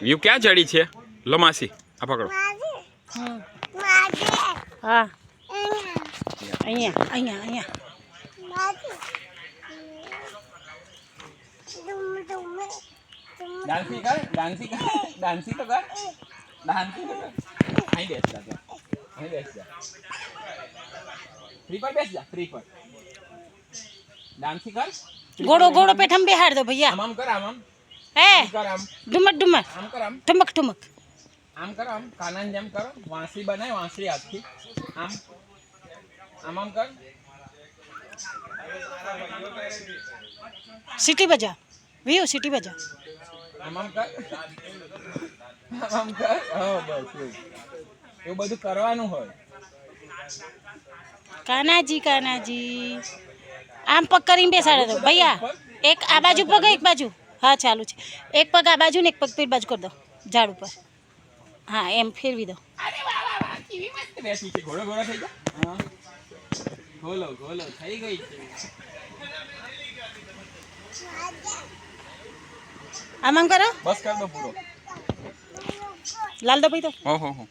View ક્યાં ચડી છે? લો માસી આ પકડો. હા અહીંયા અહીંયા અહીંયા ડાન્સી કર, ડાન્સી કર, ડાન્સી તો કર, ડાન્સી તો કર. અહીં બેસ જા, અહીં બેસ જા. ફ્રી પર બેસ જા, ફ્રી પર. ડાન્સી કર. घोड़ो घोड़ो पे हम बिहार दो भैया આમ કર, આમ है કર, આમ डुमक डुमक આમ કર, આમ ठुमक ठुमक આમ કર, આમ કાનાની જેમ કરો. વાંસળી બનાય, વાંસળી હાથથી આમ આમ આમ કર. सिटी बजा व्यू सिटी बजा આમ આમ કર, આમ આમ કર. હા બસ એવું બધું કરવાનું હોય. कानाजी आम पग कर बेसाड़ दो भैया एक आ बाजू पग एक बाजू हाँ चालू है एक पग आ बाजू ने एक पग फिर बाजू कर दो झाड़ू पर हाँ एम फेरवी दो અરે વાહ વાહ વાહ કેવી મસ્ત બેસી છે. ઘોડો ઘોડો થઈ જા. હા ઘોલો ઘોલો થઈ ગઈ છે. आम आम करो બસ કર દો પૂરો. लाल दो भाई तो ઓહો હો